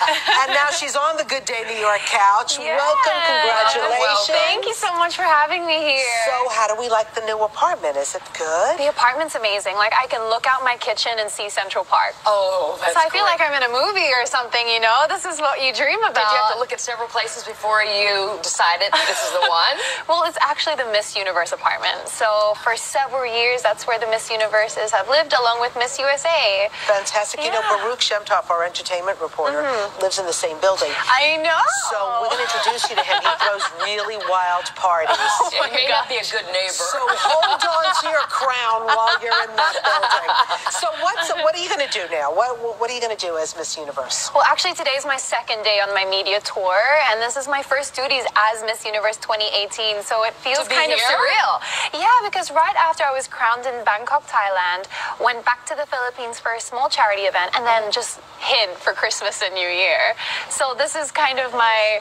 And now she's on the Good Day New York couch. Yeah. Welcome, congratulations. Thank you so much for having me here. So how do we like the new apartment? Is it good? The apartment's amazing. Like, I can look out my kitchen and see Central Park. Oh, that's So I feel like I'm in a movie or something, you know? This is what you dream about. Did you have to look at several places before you decided this is the one? Well, it's actually the Miss Universe apartment. So for several years, that's where the Miss Universes have lived, along with Miss USA. Fantastic. You know, Yeah. Baruch Shemtov, our entertainment reporter, lives in the same building. I know. So we're going to introduce you to him. He throws really wild parties. Yeah, he may not be a good neighbor. So hold on to your crown while you're in that building. So what are you going to do now? What are you going to do as Miss Universe? Well, actually, today's my second day on my media tour, and this is my first duties as Miss Universe 2018, so it feels kind of surreal. Yeah, because right after I was crowned in Bangkok, Thailand, went back to the Philippines for a small charity event, and then just hid for Christmas and New Year. So this is kind of my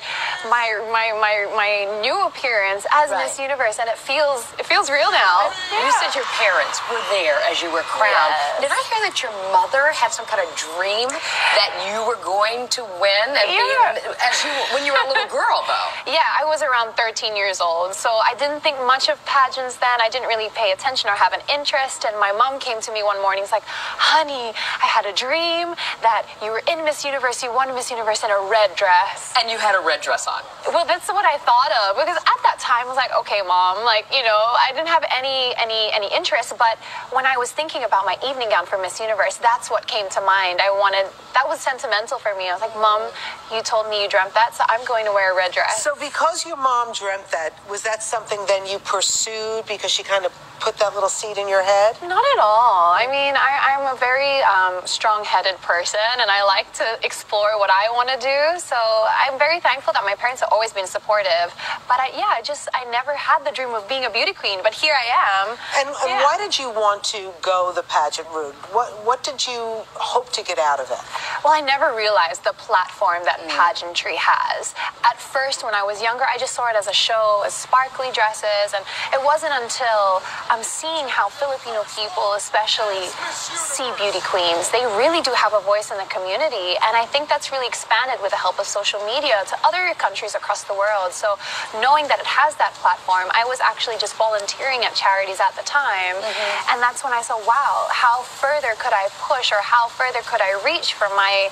new appearance as Miss Universe, and it feels real now. You said your parents were there as you were crowned. Yes. Did I hear that your mother had some kind of dream that you were going to win and when you were a little girl, though? Yeah, I was around 13 years old, so I didn't think much of pageants then. I didn't really pay attention or have an interest, and my mom came to me one morning. It's like, honey, I had a dream that you were in Miss Universe, you won Miss Universe in a red dress. And you had a red dress on. Well, that's what I thought of, because at that time I was like, okay, Mom, like, you know, I didn't have any interest, but when I was thinking about my evening gown for Miss Universe, that's what came to mind. That was sentimental for me. I was like, Mom, you told me you dreamt that, so I'm going to wear a red dress. So because your mom dreamt that, was that something then you pursued because she kind of put that little seed in your head? Not at all. I mean, I'm a very strong-headed person, and I like to explore what I want to do. So I'm very thankful that my parents have always been supportive. But I never had the dream of being a beauty queen, but here I am. And why did you want to go the pageant route? What did you hope to get out of it? Well, I never realized the platform that pageantry has. At first, when I was younger, I just saw it as a show, as sparkly dresses, and it wasn't until I'm seeing how Filipino people especially see beauty queens. They really do have a voice in the community, and I think that's really expanded with the help of social media to other countries across the world. So knowing that it has that platform, I was actually just volunteering at charities at the time, and that's when I saw, wow, how further could I push, or how further could I reach for my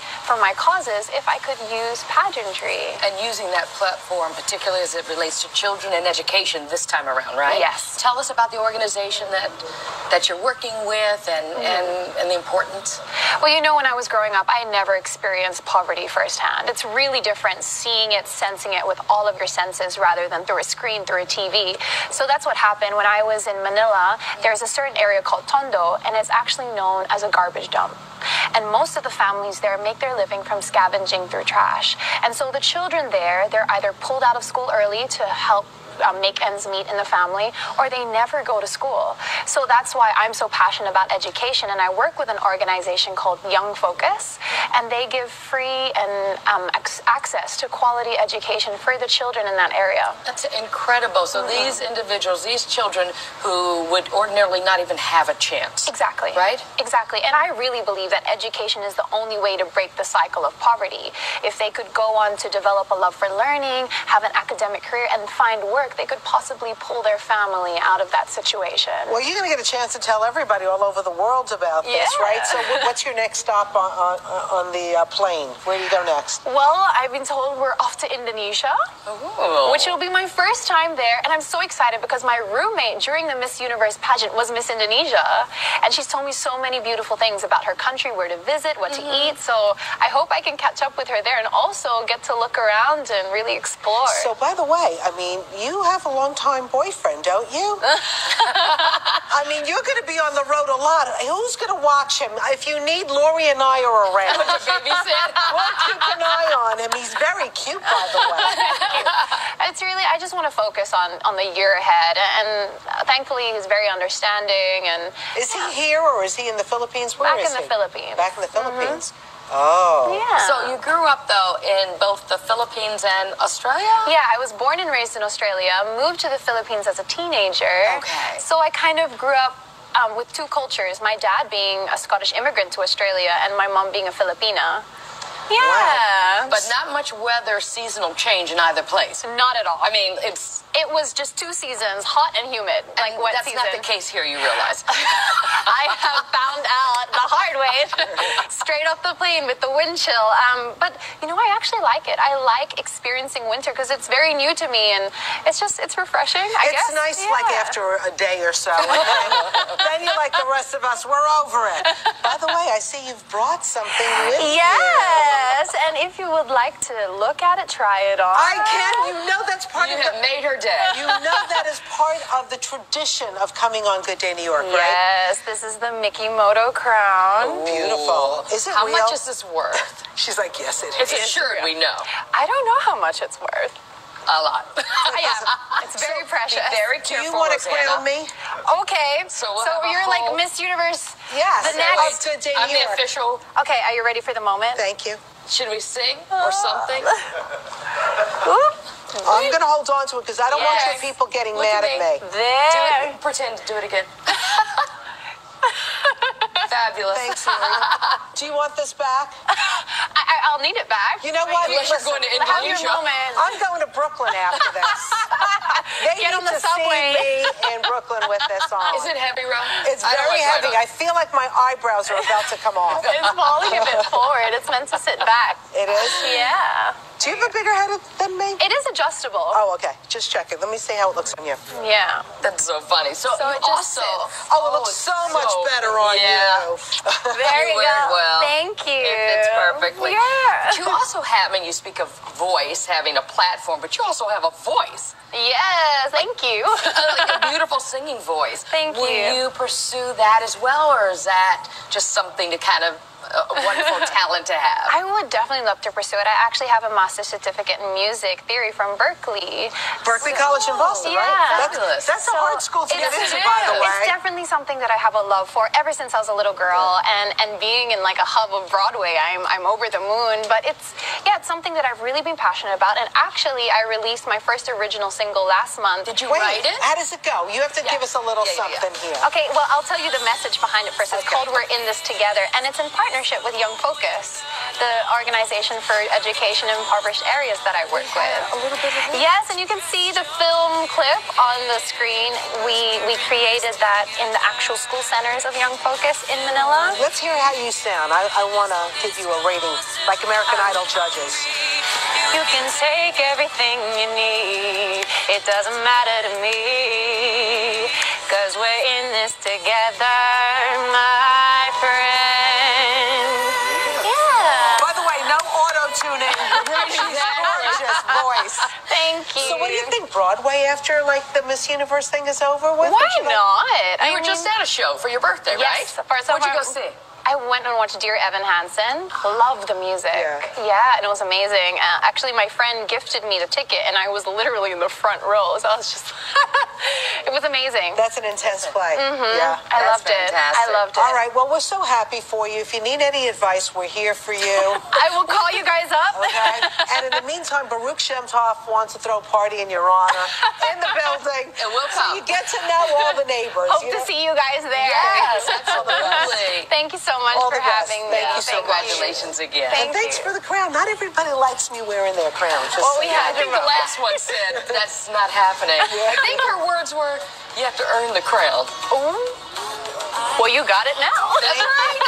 causes if I could use pageantry. And using that platform, particularly as it relates to children and education this time around, right? Yes. Tell us about the organization that you're working with and the importance. Well, you know, when I was growing up, I never experienced poverty firsthand. It's really different seeing it, sensing it with all of your senses rather than through a screen, through a TV. So that's what happened when I was in Manila. There's a certain area called Tondo, and it's actually known as a garbage dump. And most of the families there make their living from scavenging through trash. And so the children there, they're either pulled out of school early to help make ends meet in the family, or they never go to school. So that's why I'm so passionate about education, and I work with an organization called Young Focus, and they give free and access to quality education for the children in that area. That's incredible. So these individuals, these children who would ordinarily not even have a chance. Exactly. Right? Exactly. And I really believe that education is the only way to break the cycle of poverty. If they could go on to develop a love for learning, have an academic career, and find work, they could possibly pull their family out of that situation. Well, you're going to get a chance to tell everybody all over the world about this, right? So what's your next stop on the plane? Where do you go next? Well, I've been told we're off to Indonesia, which will be my first time there, and I'm so excited because my roommate during the Miss Universe pageant was Miss Indonesia, and she's told me so many beautiful things about her country, where to visit, what to eat, so I hope I can catch up with her there and also get to look around and really explore. So, by the way, I mean, you have a long-time boyfriend, don't you? I mean, you're going to be on the road a lot. Who's going to watch him? If you need, Lori and I are around. We'll keep an eye on him. He's very cute, by the way. It's really, I just want to focus on the year ahead, and thankfully he's very understanding. And is he here or is he in the Philippines? Where is he? Back in the Philippines. Back in the Philippines. Oh. Yeah. So you grew up, though, in both the Philippines and Australia? Yeah, I was born and raised in Australia, moved to the Philippines as a teenager. Okay. So I kind of grew up with two cultures, my dad being a Scottish immigrant to Australia and my mom being a Filipina. Yeah. Wow. But not much weather seasonal change in either place. Not at all. I mean, it was just 2 seasons, hot and humid, like wet that's season. not the case here, you realize. I have found out the hard way, straight off the plane with the wind chill. But, you know, I actually like it. I like experiencing winter because it's very new to me, and it's refreshing, I guess. It's nice, like, after a day or so. And then you're like the rest of us, we're over it. By the way, I see you've brought something with you. Yes, and if you would like to look at it, try it on. I can. You know that's part You of have made her day. You know that is part of the tradition of coming on Good Day New York, right? Yes, this is the Mickey Moto crown. Beautiful. Is it How real? much is this worth? She's like, yes, it It's is. assured we know. I don't know how much it's worth. A lot. Yeah, it's very precious. Be very Do careful, you want to Rosanna. crown me? Okay, So so we'll have a you're whole- like Miss Universe. Yes. The next. Of Good Day I'm New the York. official. Okay, are you ready for the moment? Thank you. Should we sing or something? I'm going to hold on to it because I don't want your Yes. people getting Look mad at at me. me. There. Pretend. Do it again. Fabulous. Thanks, Mary. Do you want this back? I'll need it back. You know what? Unless you're Listen, going to Have your Indonesia. moment. I'm going to Brooklyn after this. They Get need on the to subway. see me in Brooklyn with this on. Is it heavy, Ro? It's I don't very want heavy. to I feel like my eyebrows are about to come off. It's falling a bit forward. It's meant to sit back. It is? Yeah. Do you have a bigger head than me? It is adjustable. Oh, okay. Just check it. Let me see how it looks on you. Yeah. That's so funny. So, So you it just also. sits. Oh, it looks so much better on yeah. you. There you wear it go. well. Thank you. It fits perfectly. Yeah. But you also have, and you speak of voice, having a platform, but you also have a voice. Yes, thank you. Like a beautiful singing voice. Thank Will you. you pursue that as well, or is that just something to kind of a wonderful talent to have? I would definitely love to pursue it. I actually have a master's certificate in music theory from Berkeley. Berkeley College in Boston, Yeah. right? Fabulous. That's a hard school to get It's- into, by the way. It's definitely something that I have a love for ever since I was a little girl, and being in like a hub of Broadway, I'm over the moon. But it's something that I've really been passionate about. And actually, I released my first original single last month. Did you Wait, write it? how does it go? You have to give us a little Yeah. something here. Okay, well, I'll tell you the message behind it first. It's Okay. called We're In This Together, and it's in partnership with Young Focus, the organization for education in impoverished areas that I work with. A little bit of it. Yes, and you can see the film clip on the screen. We created that in the actual school centers of Young Focus in Manila. Let's hear how you sound. I want to give you a rating, like American Idol judges. You can take everything you need. It doesn't matter to me. 'Cause we're in this together, my friend. Yeah. By the way, no auto-tuning. She's gorgeous voice. Thank you. So what do you think, Broadway, after, like, the Miss Universe thing is over with? Why Would you like- not? You were just at a show for your birthday, Yes, right? first What'd you time go see? I went and watched Dear Evan Hansen. Love the music. Yeah. And it was amazing. Actually, my friend gifted me the ticket, and I was literally in the front row. So I was just, it was amazing. That's an intense play. Yeah. I That's loved it. fantastic. I loved it. All right, well, we're so happy for you. If you need any advice, we're here for you. I will call you guys up. Okay? And in the meantime, Baruch Shemtov wants to throw a party in your honor in the building. And we'll So come. you get to know all the neighbors. Hope you to know? see you guys there. Yes, absolutely. Thank you so much All for the best. having Thank me. you so much. Congratulations again. Thank And thanks you. for the crown. Not everybody likes me wearing their crown. Just Well, so we you had I think the last one said that's not happening. I think her words were, you have to earn the crown. Well, you got it now. That's right.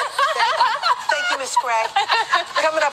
Thank you, Miss Gray. Coming up.